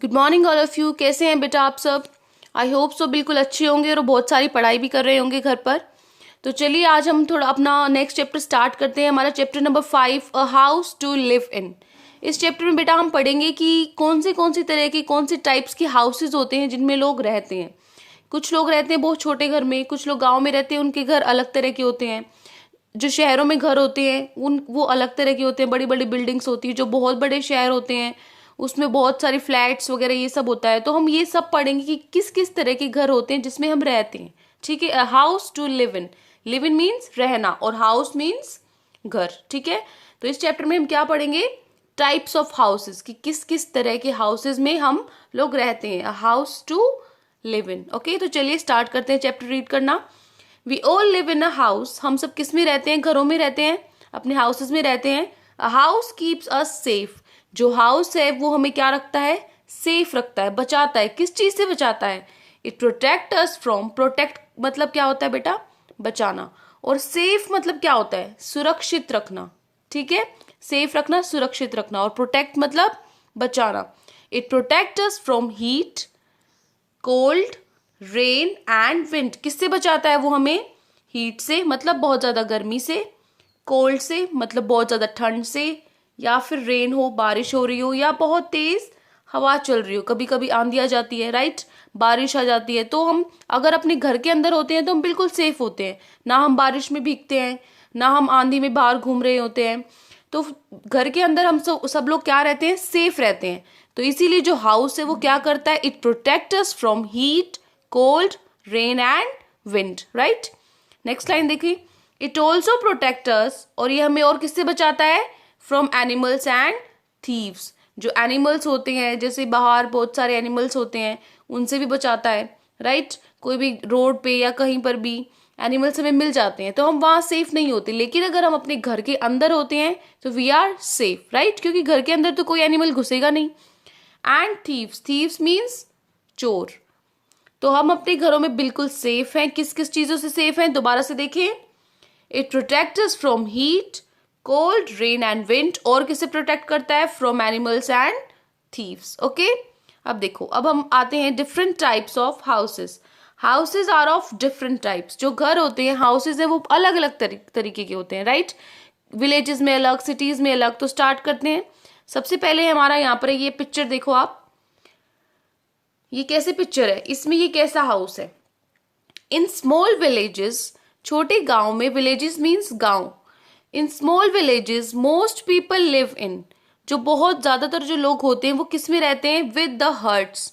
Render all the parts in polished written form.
Good morning all of you. कैसे हैं बेटा आप सब? आई होप सो बिल्कुल अच्छे होंगे और बहुत सारी पढ़ाई भी कर रहे होंगे घर पर। तो चलिए आज हम थोड़ा अपना नेक्स्ट चैप्टर स्टार्ट करते हैं। हमारा chapter number 5, a house to live in. इस चैप्टर में बेटा हम पढ़ेंगे कि कौन सी तरह की कौन से टाइप्स के हाउसेज होते हैं जिनमें लोग रहते हैं। कुछ लोग रहते हैं बहुत छोटे घर में, कुछ लोग गाँव में रहते हैं, उनके घर अलग तरह के होते हैं। जो शहरों में घर होते हैं वो अलग तरह के होते हैं, बड़ी बड़ी बिल्डिंग्स होती है। जो बहुत बड़े शहर होते हैं उसमें बहुत सारी फ्लैट्स वगैरह ये सब होता है। तो हम ये सब पढ़ेंगे कि किस किस तरह के घर होते हैं जिसमें हम रहते हैं। ठीक है, house to live in. Live in means रहना और हाउस मीन्स घर। ठीक है, तो इस चैप्टर में हम क्या पढ़ेंगे? टाइप्स ऑफ हाउसेस, कि किस किस तरह के हाउसेस में हम लोग रहते हैं। House to live in. Okay, तो चलिए स्टार्ट करते हैं चैप्टर रीड करना। We all live in a house. हम सब किस में रहते हैं? घरों में रहते हैं, अपने हाउसेस में रहते हैं। A house keeps us safe. जो हाउस है वो हमें क्या रखता है? सेफ रखता है, बचाता है। किस चीज से बचाता है? It protect us from. Protect मतलब क्या होता है बेटा? बचाना। और सेफ मतलब क्या होता है? सुरक्षित रखना। ठीक है, सेफ रखना, सुरक्षित रखना। और प्रोटेक्ट मतलब बचाना। It protect us from heat, cold, rain and wind. किससे बचाता है वो हमें? हीट से मतलब बहुत ज्यादा गर्मी से, कोल्ड से मतलब बहुत ज्यादा ठंड से, या फिर रेन हो, बारिश हो रही हो, या बहुत तेज हवा चल रही हो, कभी कभी आंधी आ जाती है, राइट, बारिश आ जाती है। तो हम अगर अपने घर के अंदर होते हैं तो हम बिल्कुल सेफ होते हैं। ना हम बारिश में भीगते हैं, ना हम आंधी में बाहर घूम रहे होते हैं। तो घर के अंदर हम सब लोग क्या रहते हैं? सेफ रहते हैं। तो इसीलिए जो हाउस है वो क्या करता है? It protect us from heat, cold, rain and wind. Right, next line देखिए। इट ऑल्सो प्रोटेक्ट अस, और ये हमें और किससे बचाता है? From animals and thieves. जो एनिमल्स होते हैं, जैसे बाहर बहुत सारे एनिमल्स होते हैं, उनसे भी बचाता है। राइट, कोई भी रोड पे या कहीं पर भी एनिमल्स हमें मिल जाते हैं तो हम वहां सेफ नहीं होते। लेकिन अगर हम अपने घर के अंदर होते हैं तो वी आर सेफ। राइट, क्योंकि घर के अंदर तो कोई एनिमल घुसेगा नहीं। एंड थीव्स, थीव्स मीन्स चोर। तो हम अपने घरों में बिल्कुल सेफ हैं। किस किस चीजों से सेफ हैं? दोबारा से देखिए। It protect us from heat, cold, rain and wind. और किसे प्रोटेक्ट करता है? From animals and thieves. Okay, अब देखो, अब हम आते हैं different types of houses. Houses are of different types. जो घर होते हैं, हाउसेज है, वो अलग अलग तरीके के होते हैं। राइट, विलेजेस में अलग, सिटीज में अलग। तो स्टार्ट करते हैं। सबसे पहले हमारा यहाँ पर ये पिक्चर देखो आप। ये कैसे पिक्चर है? इसमें ये कैसा हाउस है? इन स्मॉल विलेजेस, छोटे गांव में, विलेजेस मीन्स गांव। In small villages most people live इन। जो बहुत ज्यादातर जो लोग होते हैं वो किस में रहते हैं? With the huts.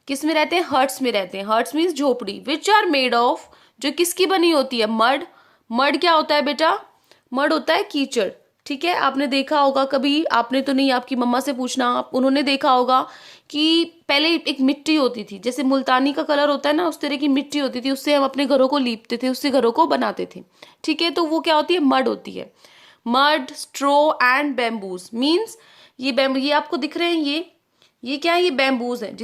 किस में रहते हैं? हर्ट्स में रहते हैं। हर्ट्स मीन्स झोपड़ी। विच आर मेड ऑफ, जो किसकी बनी होती है? मड। मड क्या होता है बेटा? मड होता है कीचड़। ठीक है, आपने देखा होगा कभी, आपने तो नहीं, आपकी मम्मा से पूछना, उन्होंने देखा होगा कि पहले एक मिट्टी होती थी, जैसे मुल्तानी का कलर होता है ना, उस तरह की मिट्टी होती थी। उससे हम अपने घरों को लीपते थे, उससे घरों को बनाते थे। ठीक है, तो वो क्या होती है? मड होती है। Mud, straw and bamboos means, ये बैम्बू, ये आपको दिख रहे हैं, ये क्या है? ये बैम्बूज है,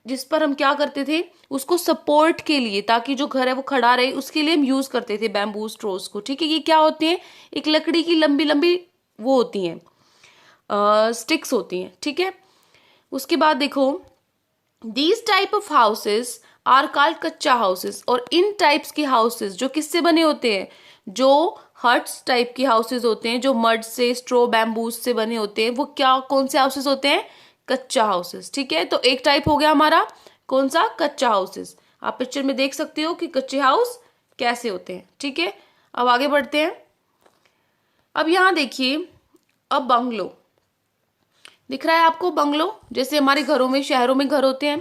जिस पर हम क्या करते थे? उसको सपोर्ट के लिए, ताकि जो घर है वो खड़ा रहे, उसके लिए हम यूज करते थे बैम्बू स्ट्रोज को। ठीक है, ये क्या होते हैं? एक लकड़ी की लंबी लंबी वो होती हैं, स्टिक्स होती हैं। ठीक है, उसके बाद देखो, these type of houses are called kutcha houses. और इन टाइप्स के हाउसेस जो किससे बने होते हैं? जो हट्स टाइप के हाउसेस होते हैं, जो मड से, स्ट्रो, बैम्बूज से बने होते हैं, वो क्या, कौन से हाउसेस होते हैं? कच्चा हाउसेस। ठीक है, तो एक टाइप हो गया हमारा कौन सा? कच्चा हाउसेस। आप पिक्चर में देख सकते हो कि कच्चे हाउस कैसे होते हैं। ठीक है, अब आगे बढ़ते हैं। अब यहां देखिए, अब बंगलो दिख रहा है आपको? बंगलो जैसे हमारे घरों में, शहरों में घर होते हैं।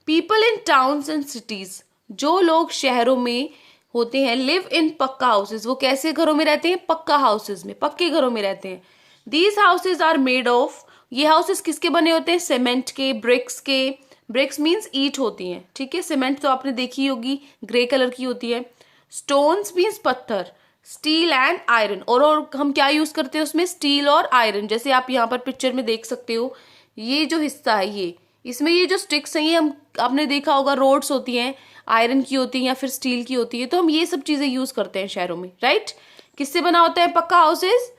People in towns and cities, जो लोग शहरों में होते हैं, लिव इन पक्का हाउसेस। वो कैसे घरों में रहते हैं? पक्का हाउसेस में, पक्के घरों में रहते हैं। These houses are made of, ये हाउसेस किसके बने होते हैं? सीमेंट के, ब्रिक्स के। ब्रिक्स मीन्स ईंट होती हैं। ठीक है, सीमेंट तो आपने देखी होगी, ग्रे कलर की होती है। स्टोन्स मीन्स पत्थर। स्टील एंड आयरन, और हम क्या यूज करते हैं उसमें? स्टील और आयरन। जैसे आप यहाँ पर पिक्चर में देख सकते हो, ये जो हिस्सा है, ये इसमें ये जो स्टिक्स हैं, ये हम, आपने देखा होगा, रोड्स होती हैं, आयरन की होती है या फिर स्टील की होती है। तो हम ये सब चीजें यूज करते हैं शहरों में। राइट, किससे बना होता है पक्का houses?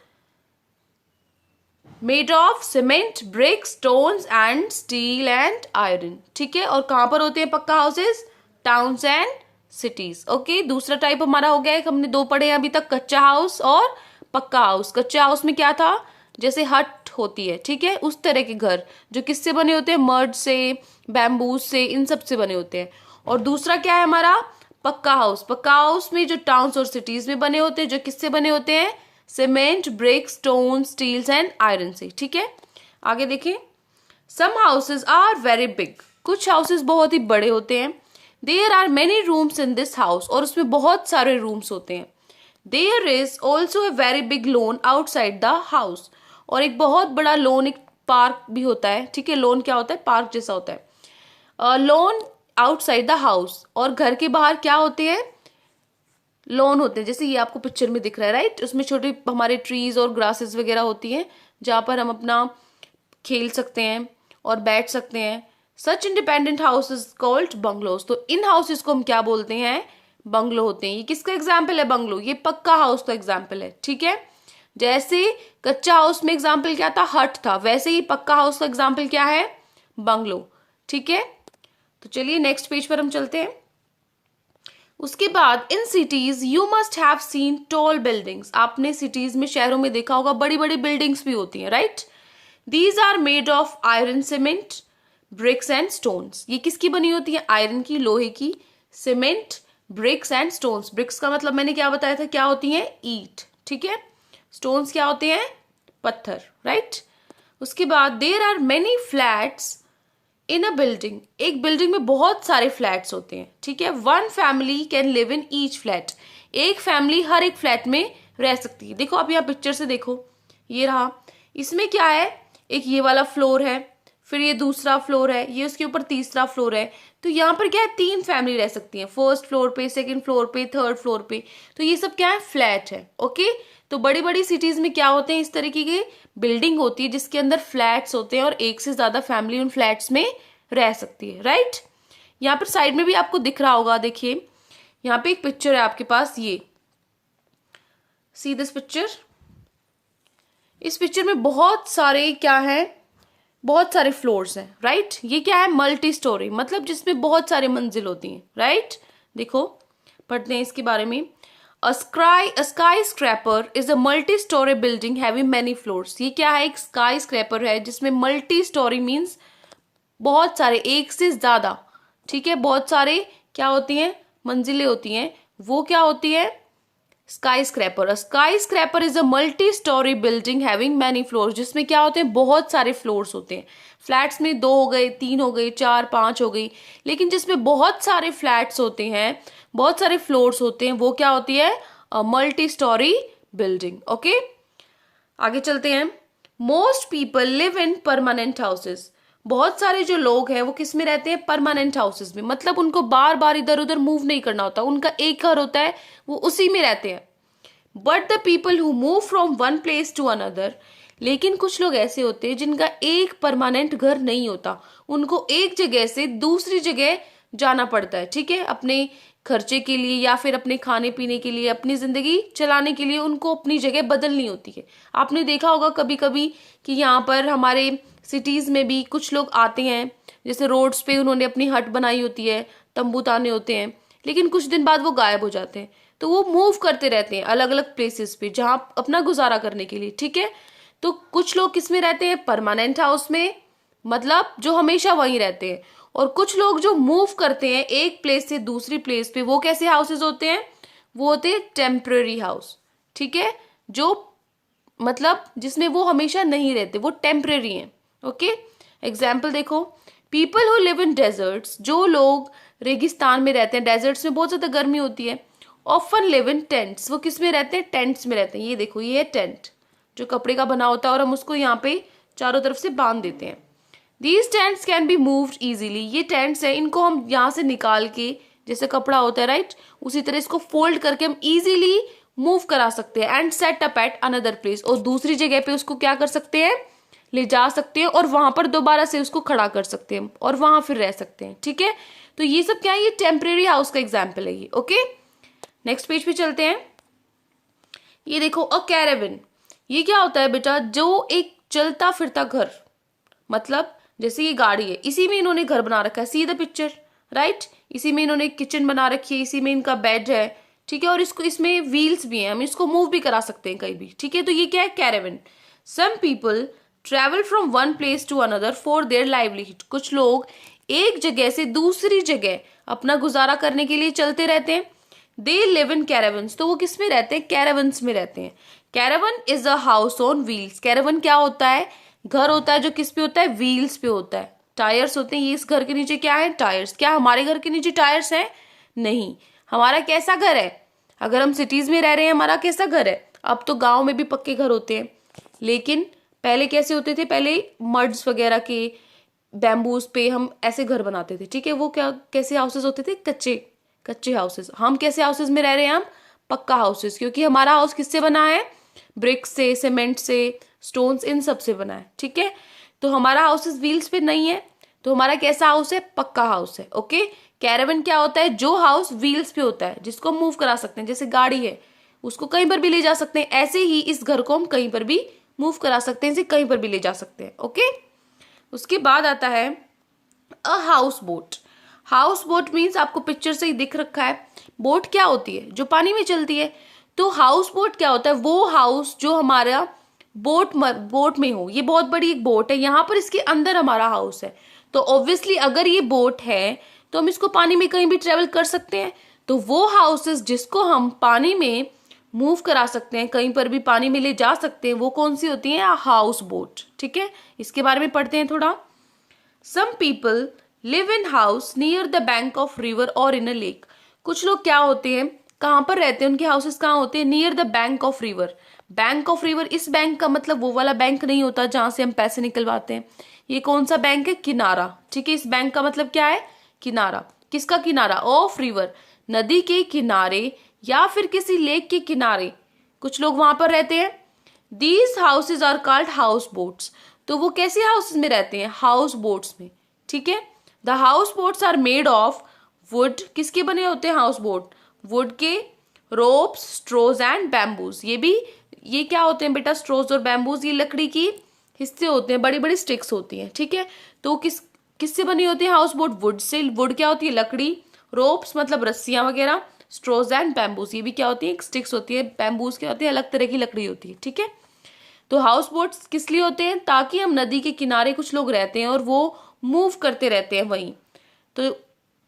Made of cement, brick, stones and steel and iron. ठीक है, और कहां पर होते हैं पक्का houses? Towns and cities. Okay, दूसरा टाइप हमारा हो गया है, हमने दो पढ़े हैं अभी तक, कच्चा हाउस और पक्का हाउस। कच्चा हाउस में क्या था? जैसे हट होती है, ठीक है, उस तरह के घर जो किससे बने होते हैं? मड से, बैम्बू से, इन सब से बने होते हैं। और दूसरा क्या है हमारा? पक्का हाउस। पक्का हाउस में जो टाउन्स और सिटीज में बने होते हैं, जो किससे बने होते हैं? Cement, brick, stone, steels and iron से। ठीक है, आगे देखें। Some houses are very big, कुछ हाउसेज बहुत ही बड़े होते हैं। There are many rooms in this house, और उसमें बहुत सारे रूम्स होते हैं। There is also a very big lawn outside the house, और एक बहुत बड़ा लॉन, एक पार्क भी होता है। ठीक है, लॉन क्या होता है? पार्क जैसा होता है। लॉन आउटसाइड द हाउस, और घर के बाहर क्या होते हैं? लॉन होते हैं, जैसे ये आपको पिक्चर में दिख रहा है, राइट। उसमें छोटे हमारे ट्रीज और ग्रासेस वगैरह होती हैं, जहां पर हम अपना खेल सकते हैं और बैठ सकते हैं। Such independent house is called bungalows. तो इन हाउसेस को हम क्या बोलते हैं? बंगलो होते हैं। ये किसका एग्जाम्पल है? बंगलो। ये पक्का हाउस का एग्जाम्पल है। ठीक है, जैसे कच्चा हाउस में एग्जाम्पल क्या था? हट था, वैसे ही पक्का हाउस का एग्जाम्पल क्या है? बंगलो। ठीक है, तो चलिए नेक्स्ट पेज पर हम चलते हैं। उसके बाद in cities you must have seen tall buildings. आपने सिटीज में, शहरों में देखा होगा बड़ी बड़ी बिल्डिंग्स भी होती हैं, right. These are made of iron, cement, bricks and stones. ये किसकी बनी होती है? आयरन की, लोहे की। Cement, bricks and stones. Bricks का मतलब मैंने क्या बताया था? क्या होती है? ईट। ठीक है, स्टोन्स क्या होते हैं? पत्थर, राइट। उसके बाद there are many flats in a building. एक बिल्डिंग में बहुत सारे फ्लैट्स होते हैं। ठीक है, one family can live in each flat. एक फैमिली हर एक फ्लैट में रह सकती है। देखो आप यहाँ पिक्चर से देखो, ये रहा, इसमें क्या है? एक ये वाला फ्लोर है, फिर ये दूसरा फ्लोर है, ये उसके ऊपर तीसरा फ्लोर है। तो यहाँ पर क्या है? 3 फैमिली रह सकती हैं, फर्स्ट फ्लोर पे, सेकंड फ्लोर पे, थर्ड फ्लोर पे। तो ये सब क्या है? फ्लैट है। ओके, तो बड़ी बड़ी सिटीज में क्या होते हैं? इस तरीके की बिल्डिंग होती है जिसके अंदर फ्लैट्स होते हैं, और एक से ज्यादा फैमिली उन फ्लैट्स में रह सकती है, राइट। यहाँ पर साइड में भी आपको दिख रहा होगा, देखिए यहाँ पे एक पिक्चर है आपके पास, ये सी दिस पिक्चर। इस पिक्चर में बहुत सारे क्या है? बहुत सारे फ्लोर्स हैं, राइट। ये क्या है? मल्टी स्टोरी, मतलब जिसमें बहुत सारे मंजिल होती हैं, राइट। देखो पढ़ते हैं इसके बारे में। A skyscraper is a multi-story building having many floors। ये क्या है? एक skyscraper है जिसमें मल्टी स्टोरी मीन्स बहुत सारे, एक से ज्यादा। ठीक है, बहुत सारे क्या होती हैं? मंजिलें होती हैं। वो क्या होती है? Skyscraper. Skyscraper is a multi storey building having many floors, जिसमें क्या होते हैं? बहुत सारे फ्लोर्स होते हैं। फ्लैट्स में 2 हो गए, 3 हो गई, 4, 5 हो गई, लेकिन जिसमें बहुत सारे फ्लैट्स होते हैं, बहुत सारे फ्लोर्स होते हैं, वो क्या होती है? Multi storey building. ओके, आगे चलते हैं। मोस्ट पीपल लिव इन परमानेंट हाउसेस। बहुत सारे जो लोग हैं वो किस में रहते हैं? परमानेंट हाउसेस में, मतलब उनको बार बार इधर उधर मूव नहीं करना होता, उनका एक घर होता है, वो उसी में रहते हैं। But the people who move from one place to another, लेकिन कुछ लोग ऐसे होते हैं जिनका एक परमानेंट घर नहीं होता, उनको एक जगह से दूसरी जगह जाना पड़ता है। ठीक है, अपने खर्चे के लिए या फिर अपने खाने पीने के लिए, अपनी जिंदगी चलाने के लिए उनको अपनी जगह बदलनी होती है। आपने देखा होगा कभी कभी कि यहाँ पर हमारे सिटीज में भी कुछ लोग आते हैं, जैसे रोड्स पे उन्होंने अपनी हट बनाई होती है, तंबू ताने होते हैं, लेकिन कुछ दिन बाद वो गायब हो जाते हैं। तो वो मूव करते रहते हैं अलग अलग प्लेसेस पे, जहां अपना गुजारा करने के लिए। ठीक है, तो कुछ लोग किस में रहते हैं? परमानेंट हाउस में, मतलब जो हमेशा वहीं रहते हैं। और कुछ लोग जो मूव करते हैं एक प्लेस से दूसरी प्लेस पे, वो कैसे हाउसेज होते हैं? वो होते हैं टेम्पररी हाउस। ठीक है, जो मतलब जिसमें वो हमेशा नहीं रहते, वो टेम्पररी हैं। ओके, एग्जाम्पल देखो, people who live in desserts, जो लोग रेगिस्तान में रहते हैं, डेजर्ट्स में बहुत ज्यादा गर्मी होती है। ऑफन लिव इन टेंट्स, वो किस में रहते हैं? टेंट्स में रहते हैं। ये देखो, ये है टेंट, जो कपड़े का बना होता है, और हम उसको यहाँ पे चारों तरफ से बांध देते हैं। These tents can be moved easily। ये टेंट्स है, इनको हम यहाँ से निकाल के, जैसे कपड़ा होता है, राइट, उसी तरह इसको फोल्ड करके हम इजीली मूव करा सकते हैं। And set up at another place, और दूसरी जगह पे उसको क्या कर सकते हैं? ले जा सकते हैं, और वहां पर दोबारा से उसको खड़ा कर सकते हैं, और वहां फिर रह सकते हैं। ठीक है, तो ये सब क्या है? ये टेम्परेरी हाउस का एग्जाम्पल है ये। ओके, नेक्स्ट पेज पे चलते हैं। ये देखो, अ कैरावन। ये क्या होता है बेटा? जो एक चलता फिरता घर, मतलब जैसे ये गाड़ी है, इसी में इन्होंने घर बना रखा है, सी द पिक्चर, राइट। इसी में इन्होंने किचन बना रखी है, इसी में इनका बेड है, ठीक है। और इसको इसमें व्हील्स भी हैं, हम इसको मूव भी करा सकते हैं कहीं भी, ठीक है। तो ये क्या है, caravan. Some people travel from one place to another for their livelihood. कुछ लोग एक जगह से दूसरी जगह अपना गुजारा करने के लिए चलते रहते हैं। दे लिव इन कैरावन्स, तो वो किस में रहते हैं, कैरावन्स में रहते हैं। Caravan is a house on wheels. Caravan क्या होता है, घर होता है जो किस पे होता है, व्हील्स पे होता है, टायर्स होते हैं। ये इस घर के नीचे क्या है, टायर्स। क्या हमारे घर के नीचे टायर्स हैं, नहीं। हमारा कैसा घर है, अगर हम सिटीज में रह रहे हैं, हमारा कैसा घर है। अब तो गांव में भी पक्के घर होते हैं, लेकिन पहले कैसे होते थे, पहले मड्स वगैरह के बैम्बूज पे हम ऐसे घर बनाते थे, ठीक है। वो क्या कैसे हाउसेस होते थे, कच्चे कच्चे हाउसेस। हम कैसे हाउसेस में रह रहे हैं, हम पक्का हाउसेस, क्योंकि हमारा हाउस किससे बना है, ब्रिक से, सीमेंट से, स्टोन्स, इन सब से बना है, ठीक है। तो हमारा हाउसेस व्हील्स पे नहीं है, तो हमारा कैसा हाउस है, पक्का हाउस है, ओके। कैरावन क्या होता है, जो हाउस व्हील्स पे होता है, जिसको मूव करा सकते हैं, जैसे गाड़ी है उसको कहीं पर भी ले जा सकते हैं, ऐसे ही इस घर को हम कहीं पर भी मूव करा सकते हैं, इसे कहीं पर भी ले जा सकते हैं, ओके। उसके बाद आता है a house boat. House boat means आपको पिक्चर से ही दिख रखा है, बोट क्या होती है, जो पानी में चलती है। तो हाउस बोट क्या होता है, वो हाउस जो हमारा बोट में हो। ये बहुत बड़ी एक बोट है, यहाँ पर इसके अंदर हमारा हाउस है। तो ऑब्वियसली अगर ये बोट है तो हम इसको पानी में कहीं भी ट्रेवल कर सकते हैं। तो वो हाउसेस जिसको हम पानी में मूव करा सकते हैं, कहीं पर भी पानी में ले जा सकते हैं, वो कौन सी होती है, हाउस बोट, ठीक है। इसके बारे में पढ़ते हैं थोड़ा। Some people live in house near the bank of river और इन अ लेक। कुछ लोग क्या होते हैं, कहाँ पर रहते हैं, उनके हाउसेस कहाँ होते हैं, near the bank of river. Bank of river, इस बैंक का मतलब वो वाला बैंक नहीं होता जहां से हम पैसे निकलवाते हैं। ये कौन सा बैंक है, किनारा, ठीक है। इस बैंक का मतलब क्या है, किनारा। किसका किनारा, ऑफ रिवर, नदी के किनारे या फिर किसी लेक के किनारे कुछ लोग वहां पर रहते हैं। These houses are called house boats. तो वो कैसे हाउसेज में रहते हैं, हाउस बोट्स में, ठीक है। The house boats are made of wood. किसके बने होते हैं हाउस बोट, वुड के, रोप्स, स्ट्रोज एंड बैम्बूज। ये क्या होते हैं बेटा, स्ट्रोज और बैम्बूज, ये लकड़ी की हिस्से होते हैं, बड़ी बड़ी स्टिक्स होती हैं, ठीक है। तो किससे बनी होती है house boat, would say. Would क्या होती है, लकड़ी, रोप्स मतलब रस्सियां वगैरह, स्ट्रोज एंड बैम्बूज, ये भी क्या होती है, स्टिक्स होती है। बैम्बूज क्या होती है, अलग तरह की लकड़ी होती है, ठीक है। तो हाउस बोट्स किस लिए होते हैं, ताकि हम नदी के किनारे कुछ लोग रहते हैं और वो मूव करते रहते हैं वहीं। तो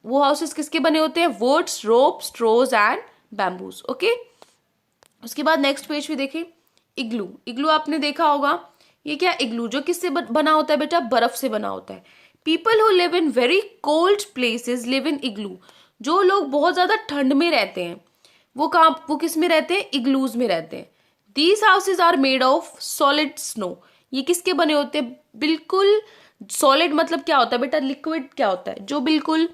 वो हाउसेस किसके बने होते हैं, woods, rope, straws and bamboos, okay. उसके बाद नेक्स्ट पेज पे देखें, इग्लू। इग्लू आपने देखा होगा, ये क्या, इग्लू जो किससे बना होता है बेटा, बर्फ से बना होता है। People who live in very cold places live in igloo. जो लोग बहुत ज्यादा ठंड में रहते हैं वो किस में रहते हैं, इग्लूज में रहते हैं। These houses are made of solid snow. ये किसके बने होते हैं, बिल्कुल सॉलिड मतलब क्या होता है बेटा, लिक्विड क्या होता है, जो बिल्कुल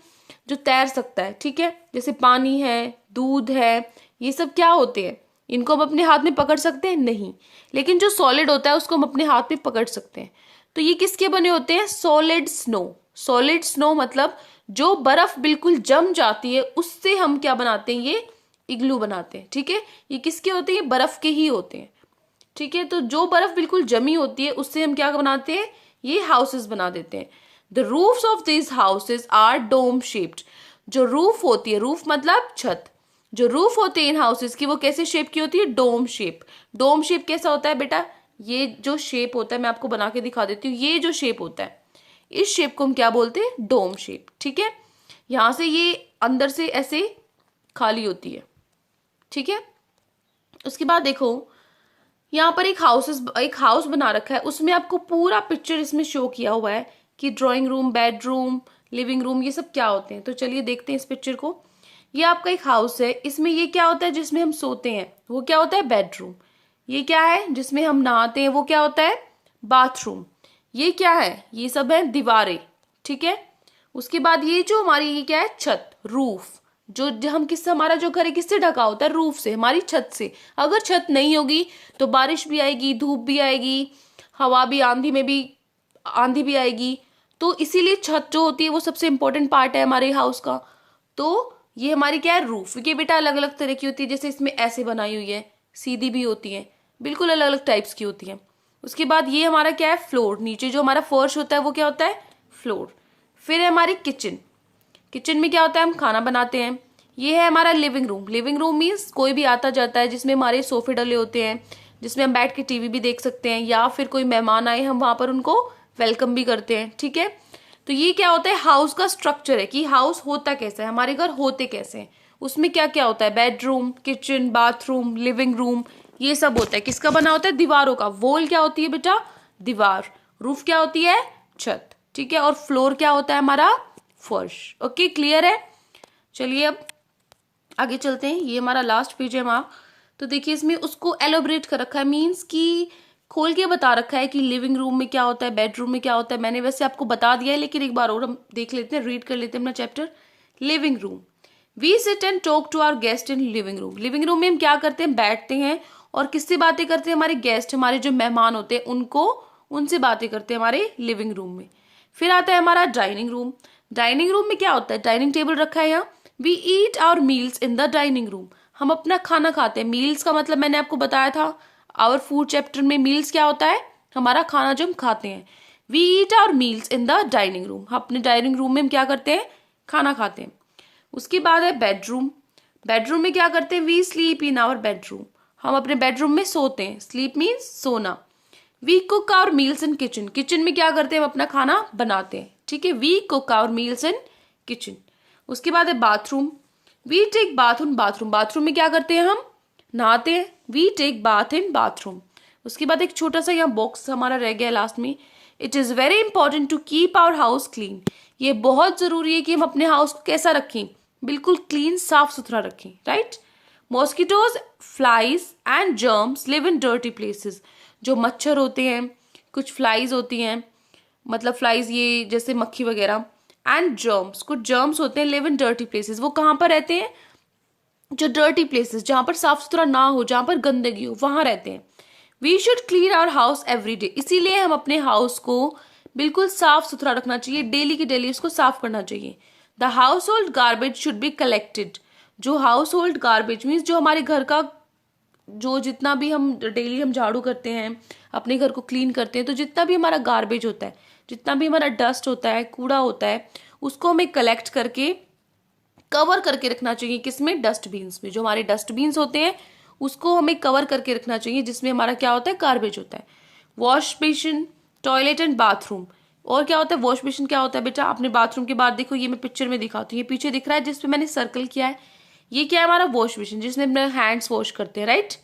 जो तैर सकता है, ठीक है। जैसे पानी है, दूध है, ये सब क्या होते हैं, इनको हम अपने हाथ में पकड़ सकते हैं, नहीं। लेकिन जो सॉलिड होता है उसको हम अपने हाथ में पकड़ सकते हैं। तो ये किसके बने होते हैं, सॉलिड स्नो। सॉलिड स्नो मतलब जो बर्फ बिल्कुल जम जाती है उससे हम क्या बनाते हैं, ये इग्लू बनाते हैं, ठीक है। ये किसके होते हैं, बर्फ के ही होते हैं, ठीक है। तो जो बर्फ बिल्कुल जमी होती है उससे हम क्या बनाते हैं, ये हाउसेस बना देते हैं। The roofs of this houses are dome shaped. जो रूफ होती है, रूफ मतलब छत, जो रूफ होती है इन हाउसेस की वो कैसे शेप की होती है, डोम शेप। डोम शेप कैसा होता है बेटा, ये जो शेप होता है मैं आपको बना के दिखा देती हूँ। ये जो शेप होता है, इस शेप को हम क्या बोलते हैं, डोम शेप, ठीक है। यहां से ये अंदर से ऐसे खाली होती है, ठीक है। उसके बाद देखो यहाँ पर एक हाउस बना रखा है, उसमें आपको पूरा पिक्चर इसमें शो किया हुआ है कि drawing room, bedroom, living room, ये सब क्या होते हैं। तो चलिए देखते हैं इस पिक्चर को। ये आपका एक हाउस है, इसमें ये क्या होता है, जिसमें हम सोते हैं वो क्या होता है, बेडरूम। ये क्या है, जिसमें हम नहाते हैं वो क्या होता है, बाथरूम। ये क्या है, ये सब है दीवारें, ठीक है। उसके बाद ये जो हमारी ये क्या है, छत, रूफ। जो हम किससे, हमारा जो घर है किससे ढका होता है, रूफ से, हमारी छत से। अगर छत नहीं होगी तो बारिश भी आएगी, धूप भी आएगी, हवा भी, आंधी भी आएगी। तो इसीलिए छत जो होती है वो सबसे इंपॉर्टेंट पार्ट है हमारे हाउस का। तो ये हमारी क्या है, रूफ। ये बेटा अलग अलग तरह की होती है, जैसे इसमें ऐसे बनाई हुई है, सीधी भी होती है, बिल्कुल अलग अलग टाइप्स की होती है। उसके बाद ये हमारा क्या है, फ्लोर। नीचे जो हमारा फर्श होता है वो क्या होता है, फ्लोर। फिर है हमारी किचन। किचन में क्या होता है, हम खाना बनाते हैं। ये है हमारा living room. Living room means कोई भी आता जाता है, जिसमें हमारे सोफे डले होते हैं, जिसमें हम बैठ के टीवी भी देख सकते हैं, या फिर कोई मेहमान आए हम वहां पर उनको वेलकम भी करते हैं। ठीक है, तो ये क्या होता है, हाउस का स्ट्रक्चर है कि हाउस होता कैसा है, हमारे घर होते कैसे हैं, उसमें क्या क्या होता है, bedroom, kitchen, bathroom, living room, ये सब होता है। किसका बना होता है, दीवारों का। वॉल क्या होती है बेटा, दीवार। रूफ क्या होती है, छत। ठीक है, और फ्लोर क्या होता है हमारा, फर्श। ओके, क्लियर है। चलिए अब आगे चलते हैं। ये हमारा लास्ट पेज है वहां। तो देखिए इसमें उसको एलोबरेट कर रखा है, मीन्स कि खोल के बता रखा है कि लिविंग रूम में क्या होता है, बेडरूम में क्या होता है। मैंने वैसे आपको बता दिया है, लेकिन एक बार और हम देख लेते हैं, रीड कर लेते हैं अपना chapter. Living room, we sit and talk to our guest in living room. Living room में हम क्या करते हैं, बैठते हैं और किससे बातें करते हैं, हमारे गेस्ट, हमारे जो मेहमान होते हैं उनको, उनसे बातें करते हैं हमारे लिविंग रूम में। फिर आता है हमारा डाइनिंग रूम। डाइनिंग रूम में क्या होता है, डाइनिंग टेबल रखा है यहाँ। We eat our meals in the dining room. हम अपना खाना खाते हैं। मील्स का मतलब मैंने आपको बताया था आवर फूड चैप्टर में, मील्स क्या होता है, हमारा खाना जो हम खाते हैं। We eat our meals in the dining room. अपने डाइनिंग रूम में हम क्या करते हैं, खाना खाते हैं। उसके बाद है बेडरूम। बेडरूम में क्या करते हैं, we sleep in our bedroom. हम अपने बेडरूम में सोते हैं। स्लीप मीन्स सोना। We cook our meals in kitchen. Kitchen में क्या करते हैं, हम अपना खाना बनाते हैं। ठीक है, we cook our meals in kitchen. उसके बाद है bathroom. We take bath in bathroom. Bathroom में क्या करते हैं, हम नहाते हैं। We take bath in bathroom. उसके बाद एक छोटा सा यहाँ बॉक्स हमारा रह गया लास्ट में। It is very important to keep our house clean. ये बहुत जरूरी है कि हम अपने हाउस को कैसा रखें, बिल्कुल क्लीन, साफ सुथरा रखें। Right, mosquitoes, flies and germs live in dirty places. जो मच्छर होते हैं, कुछ फ्लाइज होती हैं, मतलब फ्लाइज ये जैसे मक्खी वगैरह, एंड जर्म्स, कुछ जर्म्स होते हैं, लिव इन डर्टी प्लेसेस। वो कहाँ पर रहते हैं, जो डर्टी प्लेसेस, जहां पर साफ सुथरा ना हो, जहां पर गंदगी हो, वहां रहते हैं। We should clean our house every day. इसीलिए हम अपने हाउस को बिल्कुल साफ सुथरा रखना चाहिए, डेली की डेली उसको साफ करना चाहिए। The house hold garbage should be collected. जो हाउस होल्ड गार्बेज मीन्स जो हमारे घर का, जो जितना भी हम डेली हम झाड़ू करते हैं, अपने घर को क्लीन करते हैं, तो जितना भी हमारा गार्बेज होता है, जितना भी हमारा डस्ट होता है, कूड़ा होता है, उसको हमें कलेक्ट करके कवर करके रखना चाहिए। किसमें, डस्टबिन्स में। जो हमारे डस्टबिन्स होते हैं उसको हमें कवर करके रखना चाहिए, जिसमें हमारा क्या होता है, गार्बेज होता है। Wash basin, toilet and bathroom. और क्या होता है, वॉश बेसिन क्या होता है बेटा, अपने बाथरूम के बाद देखो, ये मैं पिक्चर में दिखाती हूँ, ये पीछे दिख रहा है जिसपे मैंने सर्कल किया है, ये क्या है हमारा वॉश बेसिन, जिसमें अपने हैंड्स वॉश करते हैं। राइट,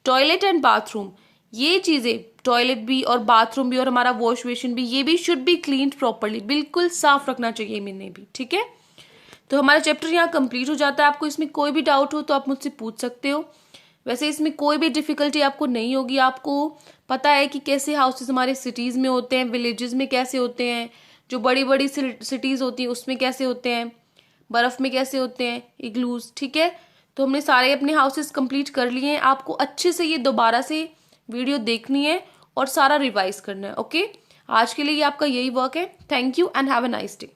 टॉयलेट एंड बाथरूम, ये चीजें, टॉयलेट भी और बाथरूम भी और हमारा वॉश बेसिन भी, ये भी शुड बी क्लीन प्रॉपरली, बिल्कुल साफ रखना चाहिए इन्हें भी। ठीक है, तो हमारा चैप्टर यहाँ कंप्लीट हो जाता है। आपको इसमें कोई भी डाउट हो तो आप मुझसे पूछ सकते हो। वैसे इसमें कोई भी डिफिकल्टी आपको नहीं होगी। आपको पता है कि कैसे हाउसेस हमारे सिटीज में होते हैं, विलेजेस में कैसे होते हैं, जो बड़ी बड़ी सिटीज होती हैं उसमें कैसे होते हैं, बर्फ में कैसे होते हैं, इग्लूज। ठीक है, तो हमने सारे अपने हाउसेस कंप्लीट कर लिए हैं। आपको अच्छे से ये दोबारा से वीडियो देखनी है और सारा रिवाइज करना है। ओके, आज के लिए ये आपका यही वर्क है। Thank you and have a nice day.